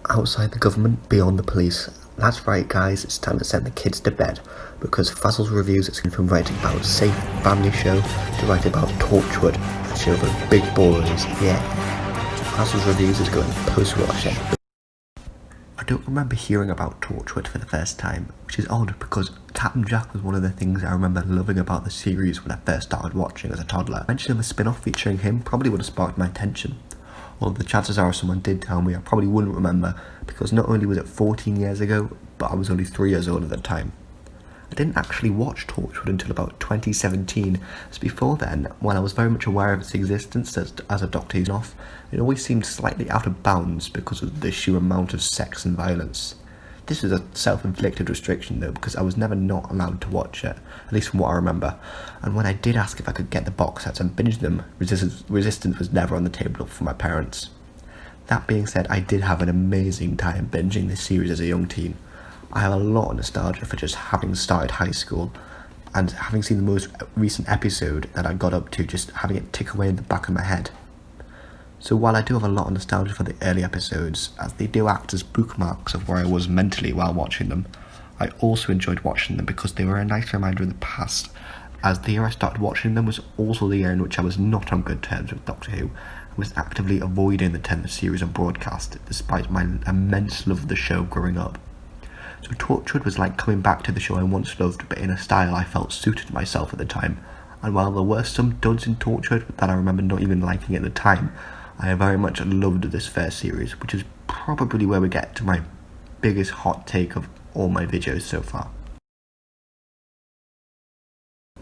outside the government, beyond the police. That's right, guys, it's time to send the kids to bed, because Fazel's reviews is going from writing about Safe Family Show to writing about Torchwood, a show for big boys, yeah. Fazel's reviews is going post-watch it. I don't remember hearing about Torchwood for the first time, which is odd because Captain Jack was one of the things I remember loving about the series when I first started watching as a toddler. Mention of a spin-off featuring him probably would have sparked my attention. Although the chances are if someone did tell me, I probably wouldn't remember, because not only was it 14 years ago, but I was only 3 years old at the time. I didn't actually watch Torchwood until about 2017, as before then, while I was very much aware of its existence as a Doctor Who off, it always seemed slightly out of bounds because of the sheer amount of sex and violence. This was a self-inflicted restriction though, because I was never not allowed to watch it, at least from what I remember, and when I did ask if I could get the box sets and binge them, resistance was never on the table for my parents. That being said, I did have an amazing time binging this series as a young teen. I have a lot of nostalgia for just having started high school, and having seen the most recent episode that I got up to, just having it tick away in the back of my head. So while I do have a lot of nostalgia for the early episodes, as they do act as bookmarks of where I was mentally while watching them, I also enjoyed watching them because they were a nice reminder of the past, as the year I started watching them was also the year in which I was not on good terms with Doctor Who, and was actively avoiding the 10th series on broadcast, despite my immense love of the show growing up. So Torchwood was like coming back to the show I once loved, but in a style I felt suited myself at the time, and while there were some duds in Torchwood that I remember not even liking at the time, I very much loved this first series, which is probably where we get to my biggest hot take of all my videos so far.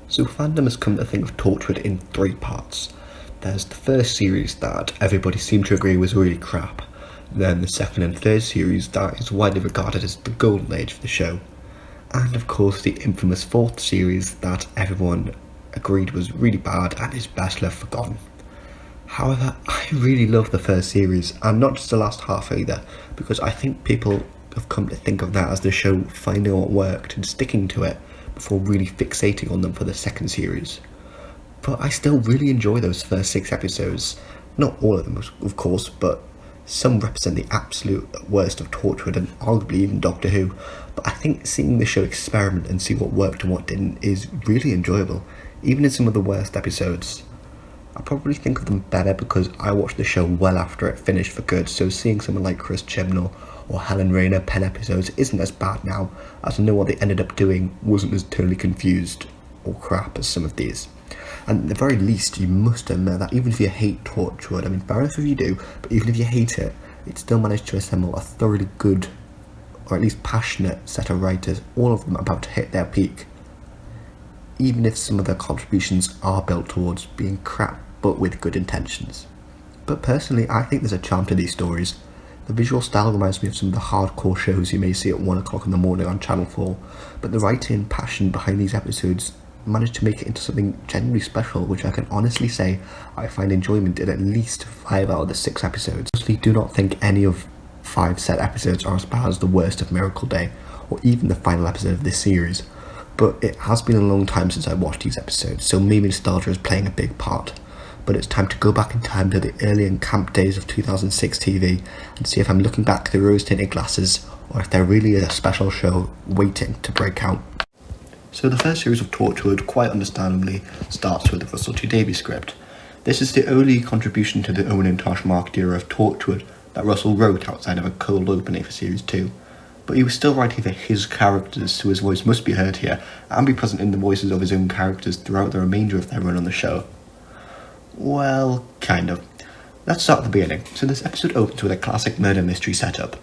So fandom has come to think of Torchwood in 3 parts. There's the first series that everybody seemed to agree was really crap, then the second and third series that is widely regarded as the golden age of the show, and of course the infamous 4th series that everyone agreed was really bad and is best left forgotten. However, I really love the first series, and not just the last half either, because I think people have come to think of that as the show finding what worked and sticking to it before really fixating on them for the second series. But I still really enjoy those first 6 episodes. Not all of them, of course, but some represent the absolute worst of Torchwood and arguably even Doctor Who. But I think seeing the show experiment and see what worked and what didn't is really enjoyable, even in some of the worst episodes. I probably think of them better because I watched the show well after it finished for good, so seeing someone like Chris Chibnall or Helen Rayner pen episodes isn't as bad now, as I know what they ended up doing wasn't as totally confused or crap as some of these. And at the very least, you must admit that even if you hate Torchwood, I mean, fair enough if you do, but even if you hate it, it still managed to assemble a thoroughly good, or at least passionate set of writers, all of them about to hit their peak. Even if some of their contributions are built towards being crap, but with good intentions. But personally, I think there's a charm to these stories. The visual style reminds me of some of the hardcore shows you may see at 1 o'clock in the morning on Channel 4, but the writing and passion behind these episodes managed to make it into something genuinely special, which I can honestly say I find enjoyment in at least 5 out of the 6 episodes. I do not think any of 5 set episodes are as bad as the worst of Miracle Day, or even the final episode of this series, but it has been a long time since I watched these episodes, so maybe nostalgia is playing a big part. But it's time to go back in time to the early and camp days of 2006 TV and see if I'm looking back through rose-tinted glasses, or if there really is a special show waiting to break out. So the first series of Torchwood, quite understandably, starts with the Russell T Davies script. This is the only contribution to the Owen and Tosh marked era of Torchwood that Russell wrote outside of a cold opening for Series 2. But he was still writing for his characters, so his voice must be heard here, and be present in the voices of his own characters throughout the remainder of their run on the show. Well, kind of. Let's start at the beginning. So this episode opens with a classic murder mystery setup.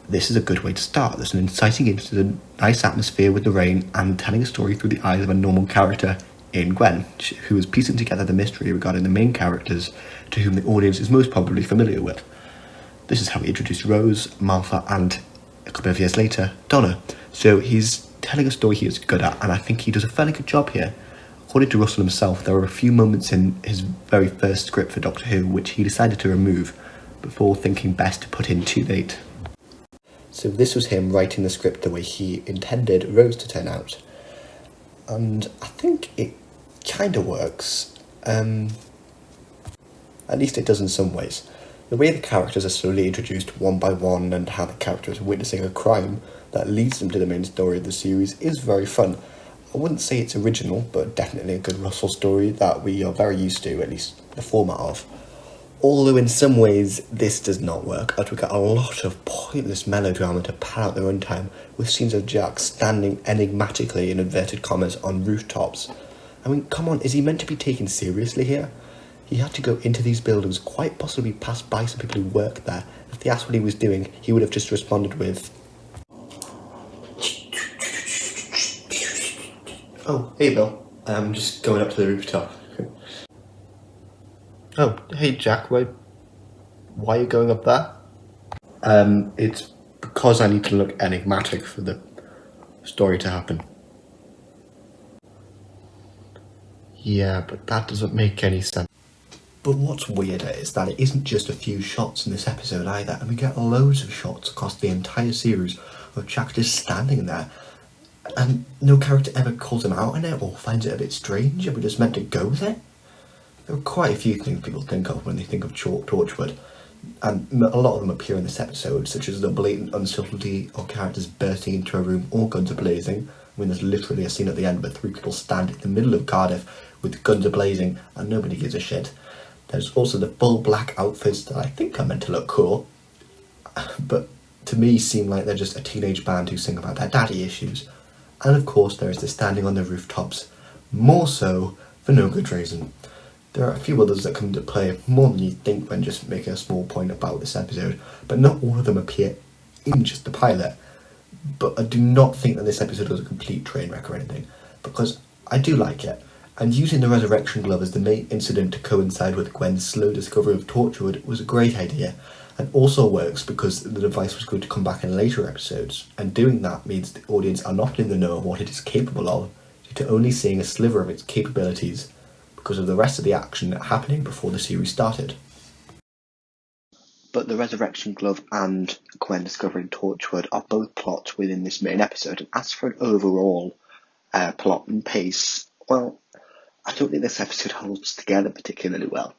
This is a good way to start. There's an inciting incident, nice atmosphere with the rain, and telling a story through the eyes of a normal character in Gwen, who is piecing together the mystery regarding the main characters to whom the audience is most probably familiar with. This is how he introduced Rose, Martha, and a couple of years later, Donna. So he's telling a story he is good at, and I think he does a fairly good job here. According to Russell himself, there were a few moments in his very first script for Doctor Who which he decided to remove before thinking best to put in too late. So this was him writing the script the way he intended Rose to turn out. And I think it kind of works. At least it does in some ways. The way the characters are slowly introduced one by one and how the characters are witnessing a crime that leads them to the main story of the series is very fun. I wouldn't say it's original, but definitely a good Russell story that we are very used to, at least the format of. Although in some ways this does not work, as we get a lot of pointless melodrama to pad out the runtime, with scenes of Jack standing enigmatically in inverted commas on rooftops. I mean, come on, is he meant to be taken seriously here? He had to go into these buildings, quite possibly pass by some people who work there. If they asked what he was doing, he would have just responded with, "Oh, hey Bill, I'm just going up to the rooftop." "Oh, hey Jack, why are you going up there?" It's because I need to look enigmatic for the story to happen." "Yeah, but that doesn't make any sense." But what's weirder is that it isn't just a few shots in this episode either, and we get loads of shots across the entire series of Jack just standing there, and no character ever calls him out on it or finds it a bit strange, and we're just meant to go with it. There are quite a few things people think of when they think of Torchwood, and a lot of them appear in this episode, such as the blatant unsubtlety of characters bursting into a room or guns blazing. I mean, there's literally a scene at the end where three people stand in the middle of Cardiff with guns blazing and nobody gives a shit. There's also the full black outfits that I think are meant to look cool, but to me seem like they're just a teenage band who sing about their daddy issues. And of course there is the standing on the rooftops, more so for no good reason. There are a few others that come into play more than you'd think when just making a small point about this episode, but not all of them appear in just the pilot. But I do not think that this episode was a complete train wreck or anything, because I do like it, and using the resurrection glove as the main incident to coincide with Gwen's slow discovery of Torchwood was a great idea, and also works because the device was going to come back in later episodes, and doing that means the audience are not in the know of what it is capable of, due to only seeing a sliver of its capabilities because of the rest of the action happening before the series started. But the Resurrection Glove and Gwen discovering Torchwood are both plots within this main episode, and as for an overall plot and pace, well, I don't think this episode holds together particularly well.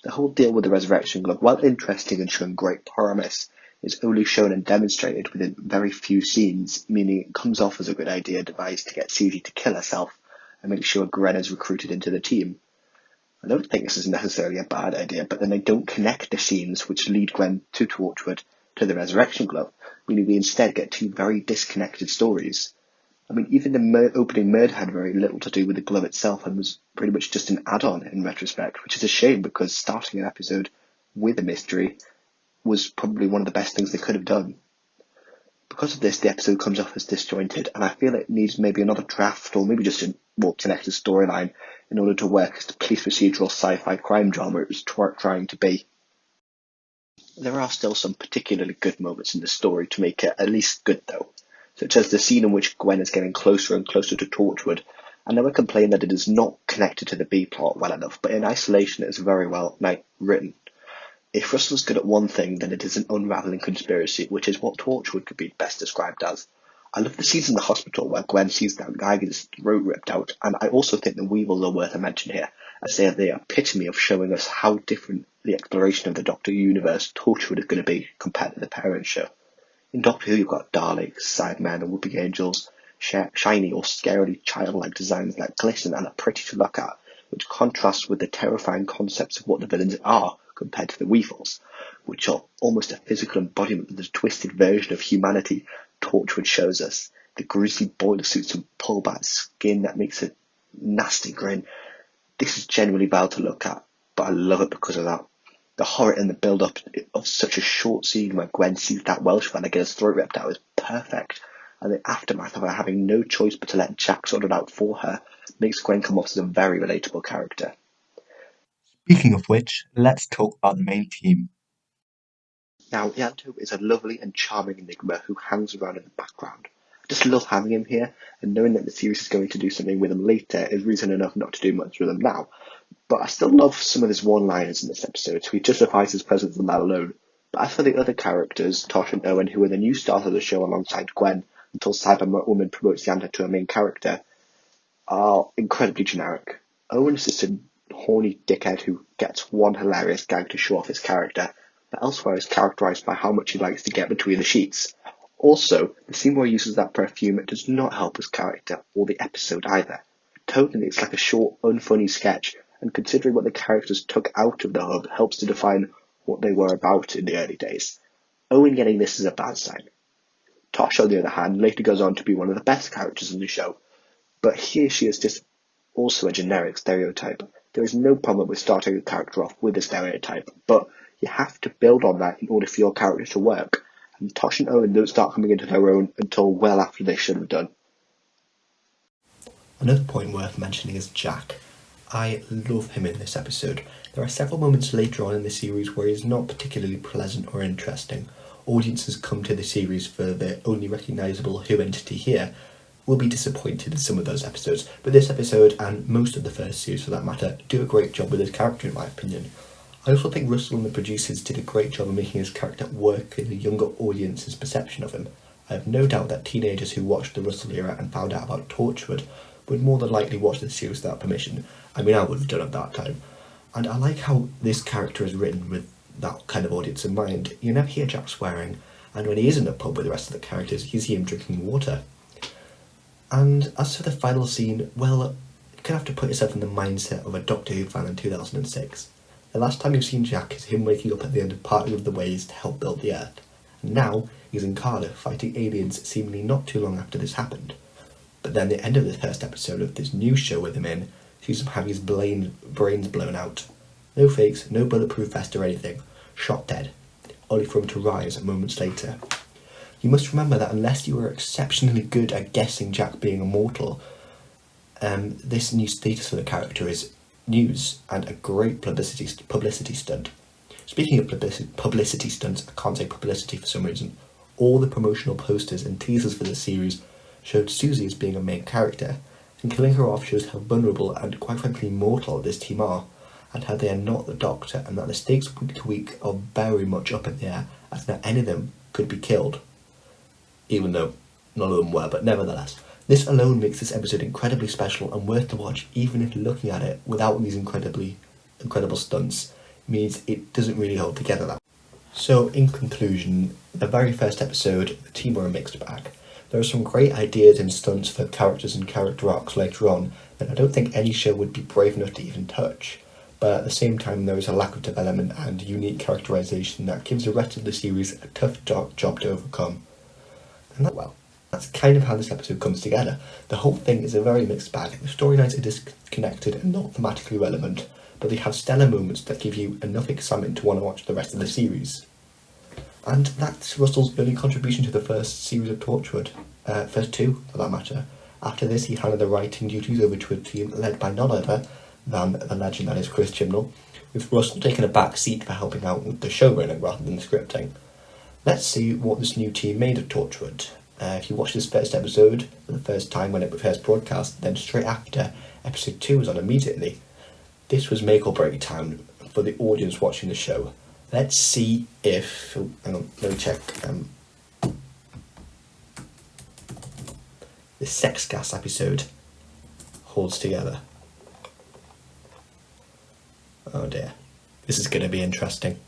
The whole deal with the Resurrection Glove, while interesting and showing great promise, is only shown and demonstrated within very few scenes, meaning it comes off as a good idea devised to get Susie to kill herself and make sure Gwen is recruited into the team. I don't think this is necessarily a bad idea, but then they don't connect the scenes which lead Gwen to Torchwood to the Resurrection Glove, meaning we instead get two very disconnected stories. I mean, even the opening murder had very little to do with the glove itself and was pretty much just an add-on in retrospect, which is a shame because starting an episode with a mystery was probably one of the best things they could have done. Because of this, the episode comes off as disjointed, and I feel it needs maybe another draft or maybe just a more connected storyline in order to work as the police procedural sci-fi crime drama it was trying to be. There are still some particularly good moments in the story to make it at least good though, such as the scene in which Gwen is getting closer and closer to Torchwood. I never complain that it is not connected to the B plot well enough, but in isolation it is very well written. If Russell's good at one thing, then it is an unravelling conspiracy, which is what Torchwood could be best described as. I love the scenes in the hospital where Gwen sees that guy get his throat ripped out, and I also think the Weevils are worth a mention here, as they are the epitome of showing us how different the exploration of the Doctor universe Torchwood is going to be compared to the parent show. In Doctor Who you've got Daleks, Cybermen and Whoopie Angels, shiny or scarily childlike designs that glisten and are pretty to look at, which contrasts with the terrifying concepts of what the villains are compared to the Weevils, which are almost a physical embodiment of the twisted version of humanity Torchwood shows us. The grisly boiler suits and pullback skin that makes a nasty grin. This is genuinely bad to look at, but I love it because of that. The horror and the build-up of such a short scene where Gwen sees that Welsh fella get his throat ripped out is perfect, and the aftermath of her having no choice but to let Jack sort it out for her makes Gwen come off as a very relatable character. Speaking of which, let's talk about the main team. Now, Yanto is a lovely and charming enigma who hangs around in the background. I just love having him here, and knowing that the series is going to do something with him later is reason enough not to do much with him now. But I still love some of his one-liners in this episode, so he justifies his presence in that alone. But as for the other characters, Tosh and Owen, who are the new stars of the show alongside Gwen, until Cyberwoman promotes Yanto to a main character, are incredibly generic. Owen is just a horny dickhead who gets one hilarious gag to show off his character, but elsewhere is characterised by how much he likes to get between the sheets. Also, the scene where he uses that perfume does not help his character or the episode either. Totally, it's like a short, unfunny sketch, and considering what the characters took out of the hub helps to define what they were about in the early days. Owen getting this is a bad sign. Tosh, on the other hand, later goes on to be one of the best characters in the show, but here she is just also a generic stereotype. There is no problem with starting a character off with a stereotype, but you have to build on that in order for your character to work, and Tosh and Owen don't start coming into their own until well after they should have done. Another point worth mentioning is Jack. I love him in this episode. There are several moments later on in the series where he's not particularly pleasant or interesting. Audiences come to the series for the only recognisable Who entity here will be disappointed in some of those episodes, but this episode, and most of the first series for that matter, do a great job with his character in my opinion. I also think Russell and the producers did a great job of making his character work in the younger audience's perception of him. I have no doubt that teenagers who watched the Russell era and found out about Torchwood would more than likely watch the series without permission. I mean, I would have done at that time. And I like how this character is written with that kind of audience in mind. You never hear Jack swearing, and when he is in the pub with the rest of the characters, you see him drinking water. And as for the final scene, well, you kind of have to put yourself in the mindset of a Doctor Who fan in 2006. The last time you've seen Jack is him waking up at the end of Parting of the Ways to help build the Earth. And now he's in Cardiff fighting aliens seemingly not too long after this happened. But then the end of the first episode of this new show with him in sees him having his brains blown out. No fakes, no bulletproof vest or anything. Shot dead. Only for him to rise moments later. You must remember that unless you were exceptionally good at guessing Jack being immortal, this new status for the character is news and a great publicity stunt. Speaking of publicity stunts, I can't say publicity for some reason. All the promotional posters and teasers for the series showed Susie as being a main character, and killing her off shows how vulnerable and quite frankly mortal this team are, and how they are not the Doctor, and that the stakes week to week are very much up in the air, as now any of them could be killed. Even though none of them were, but nevertheless. This alone makes this episode incredibly special and worth to watch, even if looking at it without these incredible stunts means it doesn't really hold together that. So in conclusion, the very first episode, the team are a mixed bag. There are some great ideas and stunts for characters and character arcs later on that I don't think any show would be brave enough to even touch. But at the same time, there is a lack of development and unique characterisation that gives the rest of the series a tough job to overcome. And that's kind of how this episode comes together. The whole thing is a very mixed bag. The storylines are disconnected and not thematically relevant, but they have stellar moments that give you enough excitement to want to watch the rest of the series. And that's Russell's early contribution to the first series of Torchwood. First two, for that matter. After this, he handed the writing duties over to a team led by none other than the legend that is Chris Chibnall, with Russell taking a back seat for helping out with the showrunning rather than the scripting. Let's see what this new team made of Torchwood. If you watch this first episode for the first time when it was first broadcast, then straight after, episode 2 was on immediately. This was make or break time for the audience watching the show. Let's see if... hang on, let me check. The sex gas episode holds together. Oh dear. This is going to be interesting.